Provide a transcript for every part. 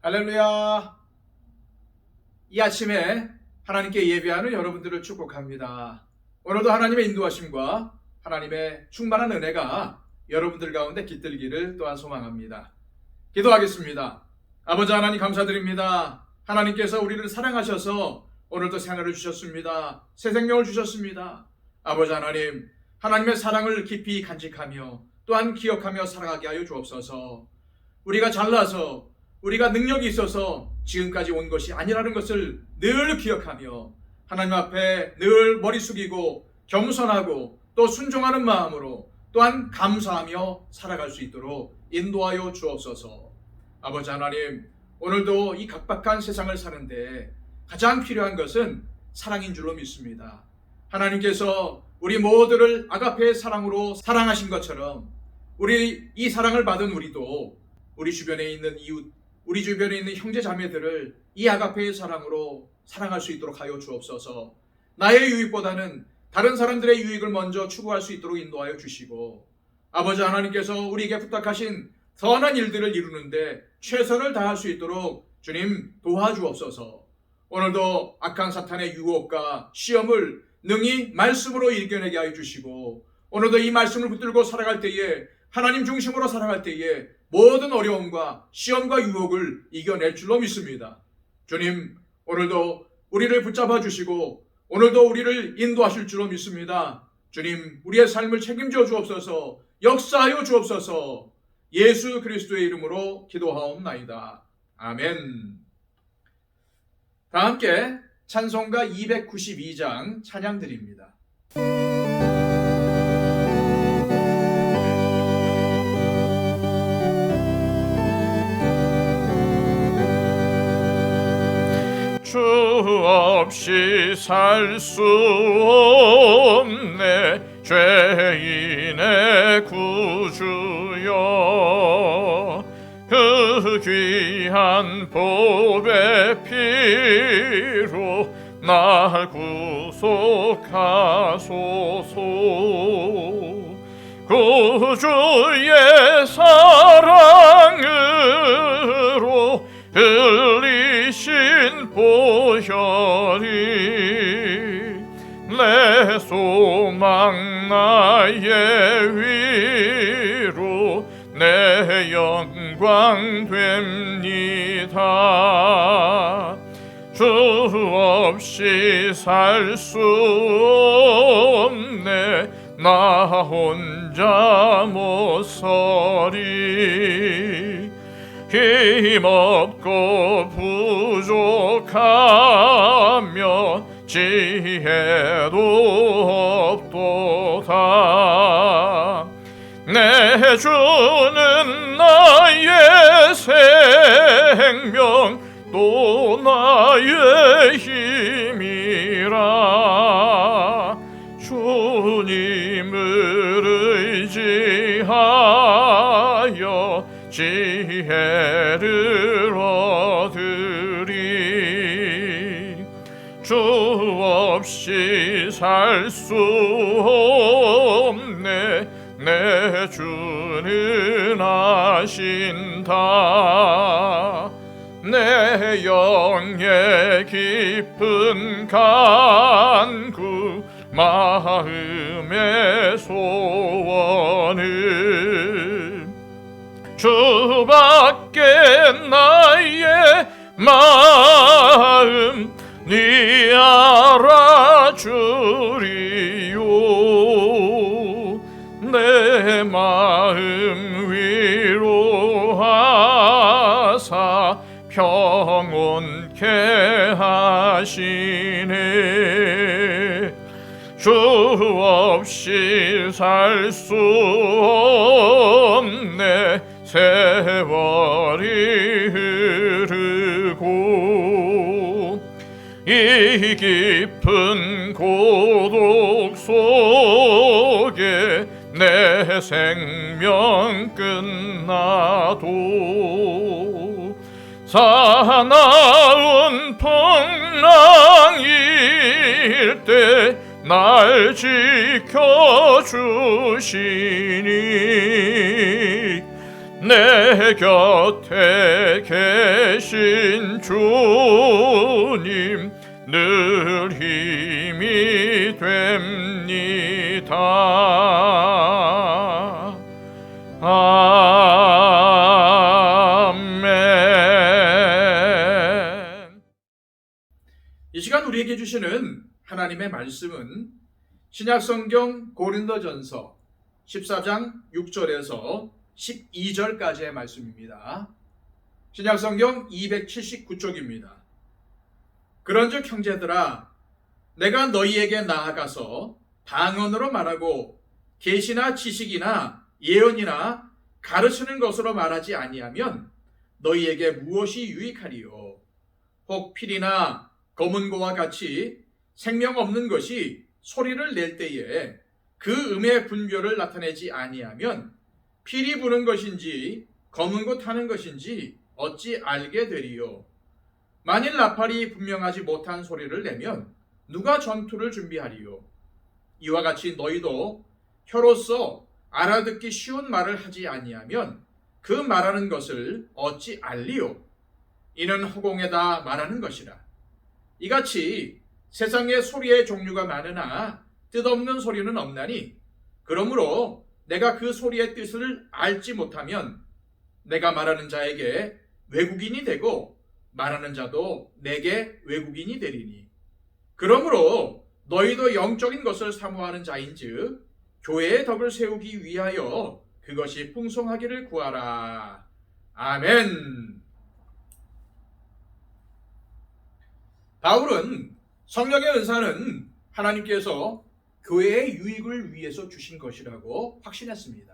할렐루야. 이 아침에 하나님께 예배하는 여러분들을 축복합니다. 오늘도 하나님의 인도하심과 하나님의 충만한 은혜가 여러분들 가운데 깃들기를 또한 소망합니다. 기도하겠습니다. 아버지 하나님 감사드립니다. 하나님께서 우리를 사랑하셔서 오늘도 생활을 주셨습니다. 새 생명을 주셨습니다. 아버지 하나님, 하나님의 사랑을 깊이 간직하며 또한 기억하며 살아가게 하여 주옵소서. 우리가 잘나서 우리가 능력이 있어서 지금까지 온 것이 아니라는 것을 늘 기억하며 하나님 앞에 늘 머리 숙이고 겸손하고 또 순종하는 마음으로 또한 감사하며 살아갈 수 있도록 인도하여 주옵소서. 아버지 하나님, 오늘도 이 각박한 세상을 사는데 가장 필요한 것은 사랑인 줄로 믿습니다. 하나님께서 우리 모두를 아가페의 사랑으로 사랑하신 것처럼 우리 이 사랑을 받은 우리도 우리 주변에 있는 이웃, 우리 주변에 있는 형제 자매들을 이 아가페의 사랑으로 사랑할 수 있도록 하여 주옵소서. 나의 유익보다는 다른 사람들의 유익을 먼저 추구할 수 있도록 인도하여 주시고, 아버지 하나님께서 우리에게 부탁하신 선한 일들을 이루는데 최선을 다할 수 있도록 주님 도와주옵소서. 오늘도 악한 사탄의 유혹과 시험을 능히 말씀으로 이겨내게 하여 주시고, 오늘도 이 말씀을 붙들고 살아갈 때에, 하나님 중심으로 살아갈 때에 모든 어려움과 시험과 유혹을 이겨낼 줄로 믿습니다. 주님, 오늘도 우리를 붙잡아 주시고 오늘도 우리를 인도하실 줄로 믿습니다. 주님, 우리의 삶을 책임져 주옵소서. 역사하여 주옵소서. 예수 그리스도의 이름으로 기도하옵나이다. 아멘. 다 함께 찬송가 292장 찬양 드립니다. 주 없이 살 수 없네 죄인의 구주여, 그 귀한 보배 피로 날 구속하소서. 구주의 사랑으로 흘리신 보혈이 내 소망 나의 위로 내 영광 됩니다. 주 없이 살 수 없네 나 혼자 못 서리. 힘없고 부족하며 지혜도 없도다. 내 주는 나의 생명 또 나의 힘이라. 주님을 의지하여 지혜를 얻으리. 주 없이 살 수 없네 내 주는 아신다. 내 영의 깊은 간구 마음의 소원을 주밖에 나의 마음 네 알아주리요. 내 마음 위로하사 평온케 하시네. 주 없이 살 수 없네 세월이 흐르고 이 깊은 고독 속에 내 생명 끝나도 사나운 풍랑일 때 날 지켜주시니 내 내 곁에 계신 주님 늘 힘이 됩니다. 아멘. 이 시간 우리에게 주시는 하나님의 말씀은 신약성경 고린도전서 14장 6절에서 12절까지의 말씀입니다. 신약성경 279쪽입니다. 그런즉 형제들아, 내가 너희에게 나아가서 방언으로 말하고 계시나 지식이나 예언이나 가르치는 것으로 말하지 아니하면 너희에게 무엇이 유익하리요? 혹 필이나 검은고와 같이 생명 없는 것이 소리를 낼 때에 그 음의 분별을 나타내지 아니하면 필이 부는 것인지 검은고 타는 것인지 어찌 알게 되리요? 만일 나팔이 분명하지 못한 소리를 내면 누가 전투를 준비하리요? 이와 같이 너희도 혀로서 알아듣기 쉬운 말을 하지 아니하면 그 말하는 것을 어찌 알리요? 이는 허공에다 말하는 것이라. 이같이 세상에 소리의 종류가 많으나 뜻없는 소리는 없나니, 그러므로 내가 그 소리의 뜻을 알지 못하면 내가 말하는 자에게 외국인이 되고 말하는 자도 내게 외국인이 되리니, 그러므로 너희도 영적인 것을 사모하는 자인즉 교회의 덕을 세우기 위하여 그것이 풍성하기를 구하라. 아멘. 바울은 성령의 은사는 하나님께서 교회의 유익을 위해서 주신 것이라고 확신했습니다.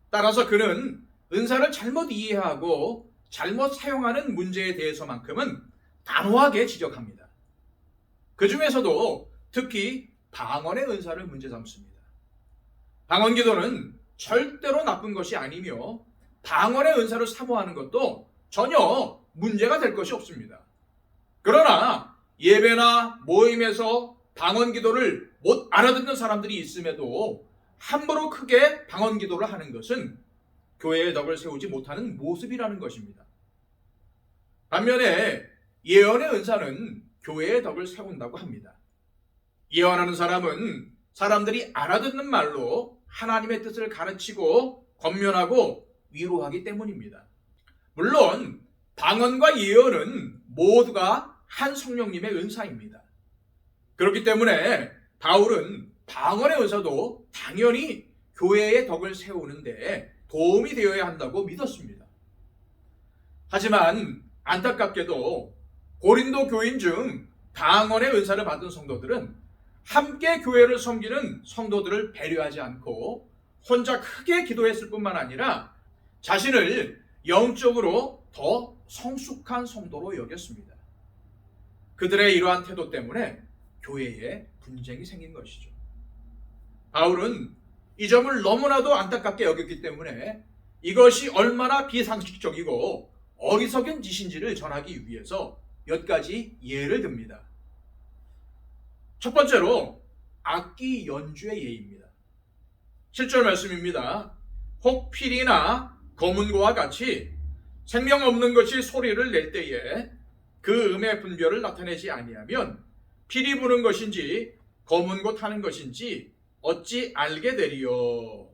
따라서 그는 은사를 잘못 이해하고 잘못 사용하는 문제에 대해서만큼은 단호하게 지적합니다. 그 중에서도 특히 방언의 은사를 문제 삼습니다. 방언 기도는 절대로 나쁜 것이 아니며 방언의 은사를 사모하는 것도 전혀 문제가 될 것이 없습니다. 그러나 예배나 모임에서 방언 기도를 못 알아듣는 사람들이 있음에도 함부로 크게 방언 기도를 하는 것은 교회의 덕을 세우지 못하는 모습이라는 것입니다. 반면에 예언의 은사는 교회의 덕을 세운다고 합니다. 예언하는 사람은 사람들이 알아듣는 말로 하나님의 뜻을 가르치고 권면하고 위로하기 때문입니다. 물론 방언과 예언은 모두가 한 성령님의 은사입니다. 그렇기 때문에 바울은 방언의 은사도 당연히 교회의 덕을 세우는데 도움이 되어야 한다고 믿었습니다. 하지만 안타깝게도 고린도 교인 중 방언의 은사를 받은 성도들은 함께 교회를 섬기는 성도들을 배려하지 않고 혼자 크게 기도했을 뿐만 아니라 자신을 영적으로 더 성숙한 성도로 여겼습니다. 그들의 이러한 태도 때문에 교회에 분쟁이 생긴 것이죠. 바울은 이 점을 너무나도 안타깝게 여겼기 때문에 이것이 얼마나 비상식적이고 어리석은 짓인지를 전하기 위해서 몇 가지 예를 듭니다. 첫 번째로 악기 연주의 예입니다. 7절 말씀입니다. 혹 필이나 검은고와 같이 생명 없는 것이 소리를 낼 때에 그 음의 분별을 나타내지 아니하면 필이 부는 것인지 검은고 타는 것인지 어찌 알게 되리요?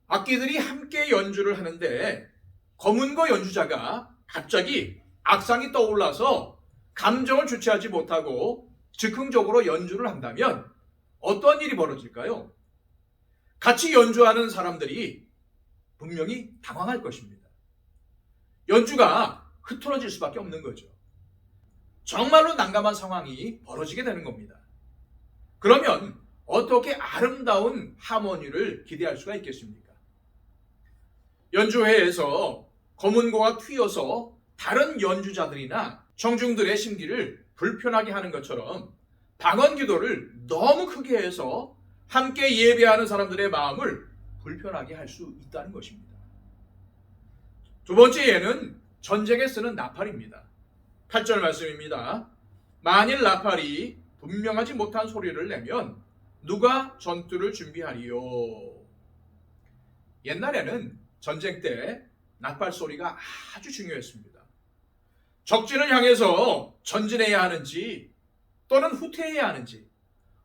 악기들이 함께 연주를 하는데 검은고 연주자가 갑자기 악상이 떠올라서 감정을 주체하지 못하고 즉흥적으로 연주를 한다면 어떤 일이 벌어질까요? 같이 연주하는 사람들이 분명히 당황할 것입니다. 연주가 흐트러질 수밖에 없는 거죠. 정말로 난감한 상황이 벌어지게 되는 겁니다. 그러면 어떻게 아름다운 하모니를 기대할 수가 있겠습니까? 연주회에서 검은고가 튀어서 다른 연주자들이나 청중들의 심기를 불편하게 하는 것처럼 방언 기도를 너무 크게 해서 함께 예배하는 사람들의 마음을 불편하게 할 수 있다는 것입니다. 두 번째 예는 전쟁에 쓰는 나팔입니다. 8절 말씀입니다. 만일 나팔이 분명하지 못한 소리를 내면 누가 전투를 준비하리요? 옛날에는 전쟁 때 나팔 소리가 아주 중요했습니다. 적진을 향해서 전진해야 하는지 또는 후퇴해야 하는지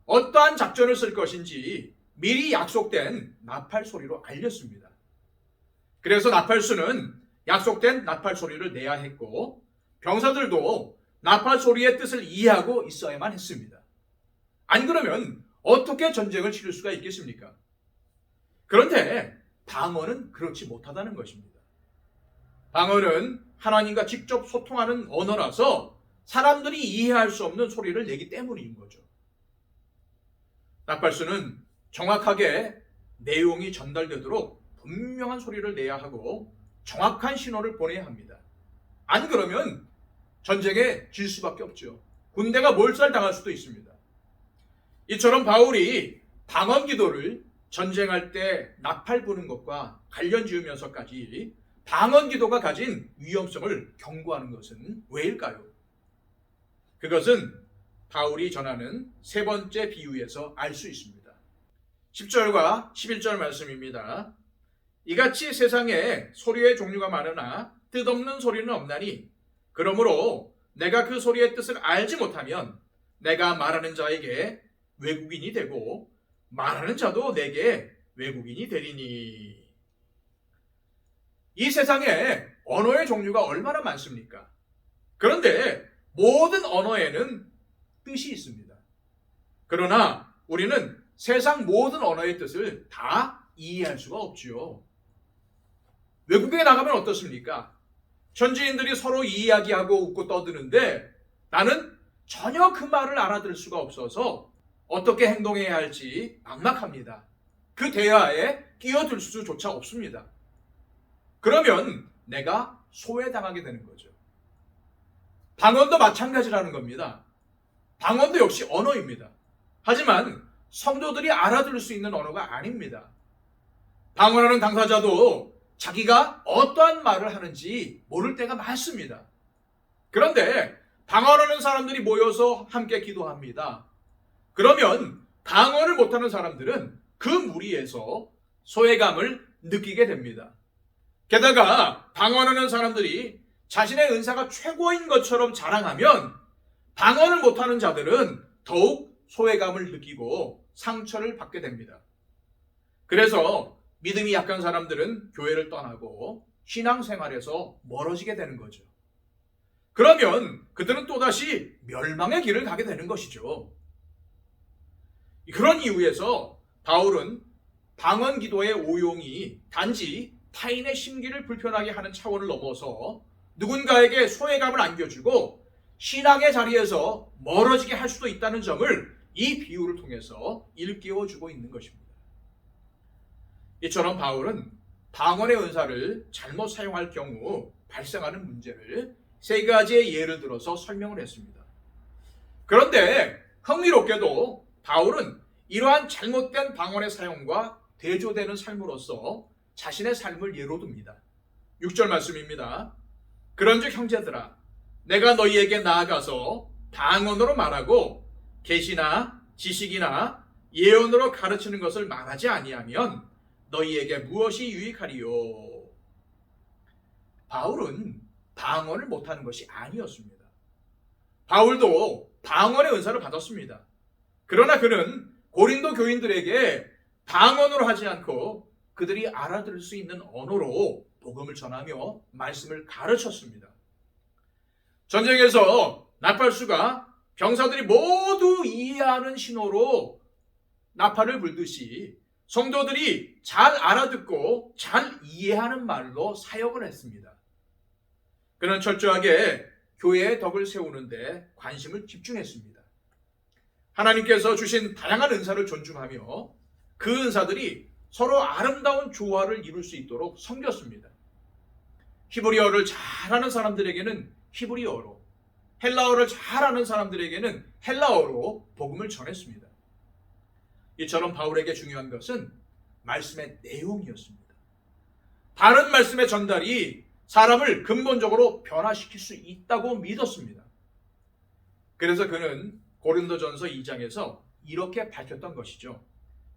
어떠한 작전을 쓸 것인지 미리 약속된 나팔 소리로 알렸습니다. 그래서 나팔수는 약속된 나팔 소리를 내야 했고 병사들도 나팔 소리의 뜻을 이해하고 있어야만 했습니다. 안 그러면 어떻게 전쟁을 치를 수가 있겠습니까? 그런데 방언은 그렇지 못하다는 것입니다. 방언은 하나님과 직접 소통하는 언어라서 사람들이 이해할 수 없는 소리를 내기 때문인 거죠. 나팔수는 정확하게 내용이 전달되도록 분명한 소리를 내야 하고 정확한 신호를 보내야 합니다. 안 그러면 전쟁에 질 수밖에 없죠. 군대가 몰살당할 수도 있습니다. 이처럼 바울이 방언 기도를 전쟁할 때 나팔 부는 것과 관련 지으면서까지 방언 기도가 가진 위험성을 경고하는 것은 왜일까요? 그것은 바울이 전하는 세 번째 비유에서 알 수 있습니다. 10절과 11절 말씀입니다. 이같이 세상에 소리의 종류가 많으나 뜻없는 소리는 없나니 그러므로 내가 그 소리의 뜻을 알지 못하면 내가 말하는 자에게 외국인이 되고 말하는 자도 내게 외국인이 되리니. 이 세상에 언어의 종류가 얼마나 많습니까? 그런데 모든 언어에는 뜻이 있습니다. 그러나 우리는 세상 모든 언어의 뜻을 다 이해할 수가 없지요. 외국에 나가면 어떻습니까? 현지인들이 서로 이야기하고 웃고 떠드는데 나는 전혀 그 말을 알아들을 수가 없어서 어떻게 행동해야 할지 막막합니다. 그 대화에 끼어들 수조차 없습니다. 그러면 내가 소외당하게 되는 거죠. 방언도 마찬가지라는 겁니다. 방언도 역시 언어입니다. 하지만 성도들이 알아들을 수 있는 언어가 아닙니다. 방언하는 당사자도 자기가 어떠한 말을 하는지 모를 때가 많습니다. 그런데 방언하는 사람들이 모여서 함께 기도합니다. 그러면 방언을 못하는 사람들은 그 무리에서 소외감을 느끼게 됩니다. 게다가 방언하는 사람들이 자신의 은사가 최고인 것처럼 자랑하면 방언을 못하는 자들은 더욱 소외감을 느끼고 상처를 받게 됩니다. 그래서 믿음이 약한 사람들은 교회를 떠나고 신앙생활에서 멀어지게 되는 거죠. 그러면 그들은 또다시 멸망의 길을 가게 되는 것이죠. 그런 이유에서 바울은 방언 기도의 오용이 단지 타인의 심기를 불편하게 하는 차원을 넘어서 누군가에게 소외감을 안겨주고 신앙의 자리에서 멀어지게 할 수도 있다는 점을 이 비유를 통해서 일깨워주고 있는 것입니다. 이처럼 바울은 방언의 은사를 잘못 사용할 경우 발생하는 문제를 세 가지의 예를 들어서 설명을 했습니다. 그런데 흥미롭게도 바울은 이러한 잘못된 방언의 사용과 대조되는 삶으로서 자신의 삶을 예로 듭니다. 6절 말씀입니다. 그런즉 형제들아 내가 너희에게 나아가서 방언으로 말하고 계시나 지식이나 예언으로 가르치는 것을 말하지 아니하면 너희에게 무엇이 유익하리요? 바울은 방언을 못하는 것이 아니었습니다. 바울도 방언의 은사를 받았습니다. 그러나 그는 고린도 교인들에게 방언으로 하지 않고 그들이 알아들을 수 있는 언어로 복음을 전하며 말씀을 가르쳤습니다. 전쟁에서 나팔수가 병사들이 모두 이해하는 신호로 나팔을 불듯이 성도들이 잘 알아듣고 잘 이해하는 말로 사역을 했습니다. 그는 철저하게 교회의 덕을 세우는데 관심을 집중했습니다. 하나님께서 주신 다양한 은사를 존중하며 그 은사들이 서로 아름다운 조화를 이룰 수 있도록 섬겼습니다. 히브리어를 잘하는 사람들에게는 히브리어로, 헬라어를 잘하는 사람들에게는 헬라어로 복음을 전했습니다. 이처럼 바울에게 중요한 것은 말씀의 내용이었습니다. 바른 말씀의 전달이 사람을 근본적으로 변화시킬 수 있다고 믿었습니다. 그래서 그는 고린도전서 2장에서 이렇게 밝혔던 것이죠.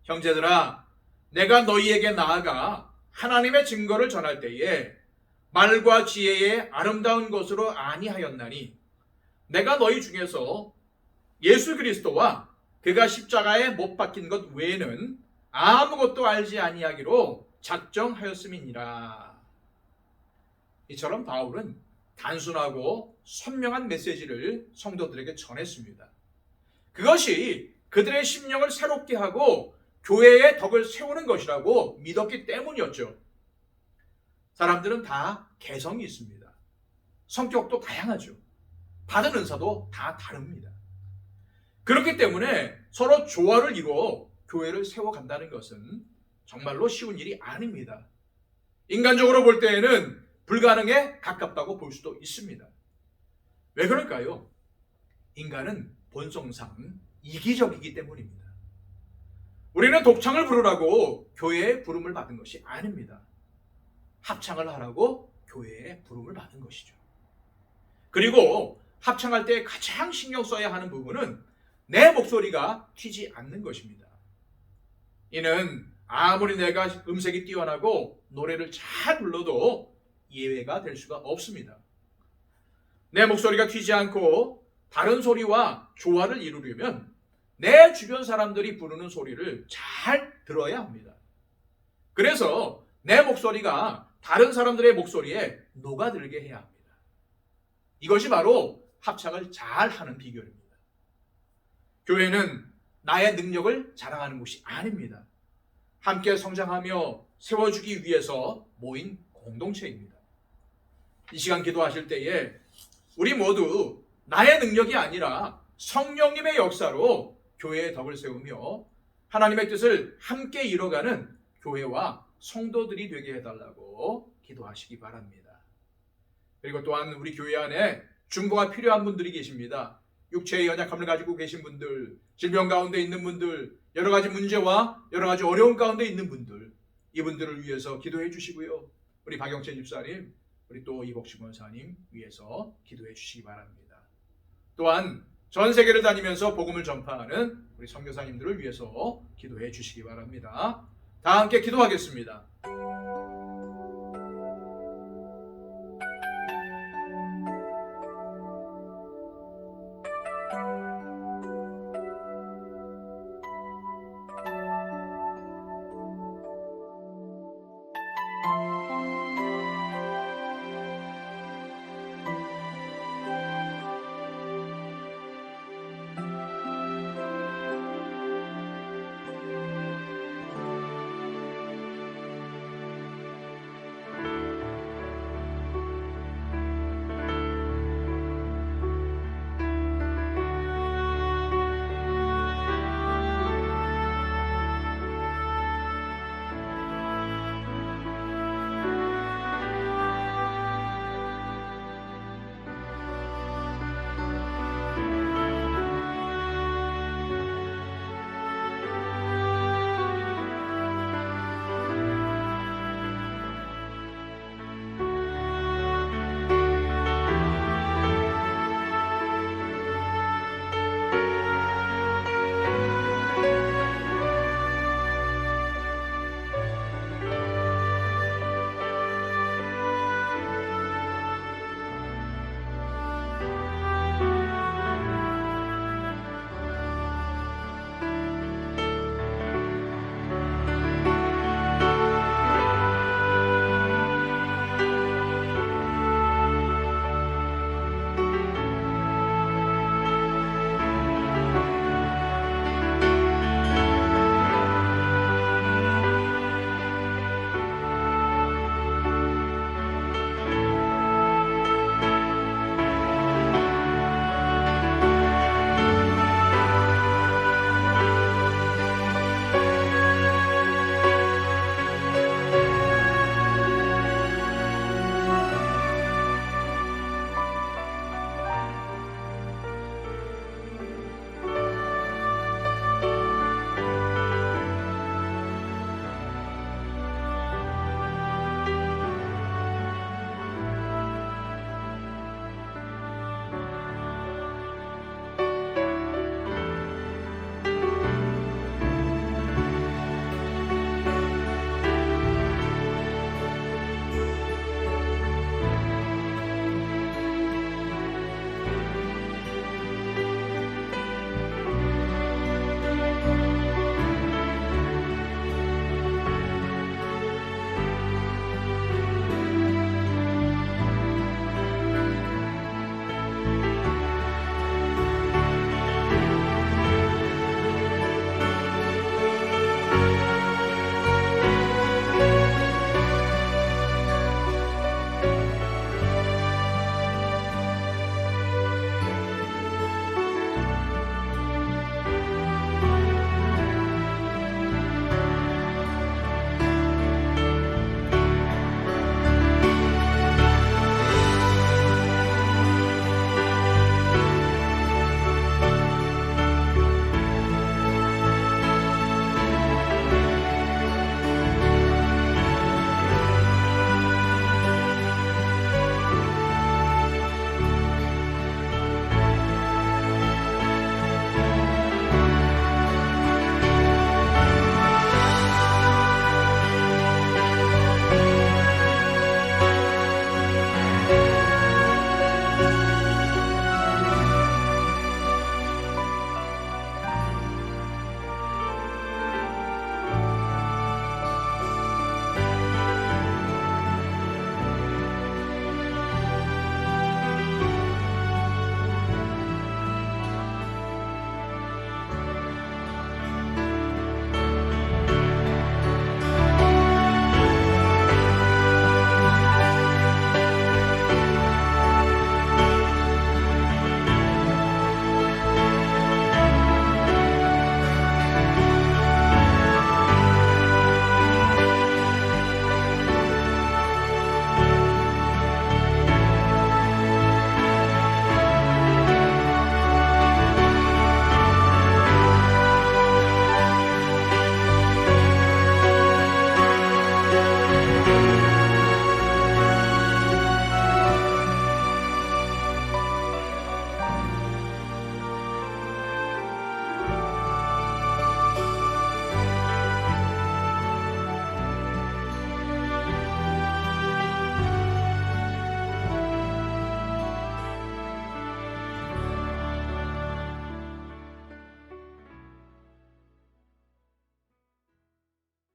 형제들아, 내가 너희에게 나아가 하나님의 증거를 전할 때에 말과 지혜의 아름다운 것으로 아니하였나니 내가 너희 중에서 예수 그리스도와 그가 십자가에 못 박힌 것 외에는 아무것도 알지 아니하기로 작정하였음이니라. 이처럼 바울은 단순하고 선명한 메시지를 성도들에게 전했습니다. 그것이 그들의 심령을 새롭게 하고 교회의 덕을 세우는 것이라고 믿었기 때문이었죠. 사람들은 다 개성이 있습니다. 성격도 다양하죠. 받은 은사도 다 다릅니다. 그렇기 때문에 서로 조화를 이루어 교회를 세워간다는 것은 정말로 쉬운 일이 아닙니다. 인간적으로 볼 때에는 불가능에 가깝다고 볼 수도 있습니다. 왜 그럴까요? 인간은 본성상 이기적이기 때문입니다. 우리는 독창을 부르라고 교회에 부름을 받은 것이 아닙니다. 합창을 하라고 교회에 부름을 받은 것이죠. 그리고 합창할 때 가장 신경 써야 하는 부분은 내 목소리가 튀지 않는 것입니다. 이는 아무리 내가 음색이 뛰어나고 노래를 잘 불러도 예외가 될 수가 없습니다. 내 목소리가 튀지 않고 다른 소리와 조화를 이루려면 내 주변 사람들이 부르는 소리를 잘 들어야 합니다. 그래서 내 목소리가 다른 사람들의 목소리에 녹아들게 해야 합니다. 이것이 바로 합창을 잘 하는 비결입니다. 교회는 나의 능력을 자랑하는 곳이 아닙니다. 함께 성장하며 세워주기 위해서 모인 공동체입니다. 이 시간 기도하실 때에 우리 모두 나의 능력이 아니라 성령님의 역사로 교회의 덕을 세우며 하나님의 뜻을 함께 이뤄가는 교회와 성도들이 되게 해달라고 기도하시기 바랍니다. 그리고 또한 우리 교회 안에 중보가 필요한 분들이 계십니다. 육체의 연약함을 가지고 계신 분들, 질병 가운데 있는 분들, 여러 가지 문제와 여러 가지 어려움 가운데 있는 분들, 이분들을 위해서 기도해 주시고요. 우리 박영채 집사님, 우리 또 이복식 원사님 위해서 기도해 주시기 바랍니다. 또한 전 세계를 다니면서 복음을 전파하는 우리 선교사님들을 위해서 기도해 주시기 바랍니다. 다 함께 기도하겠습니다.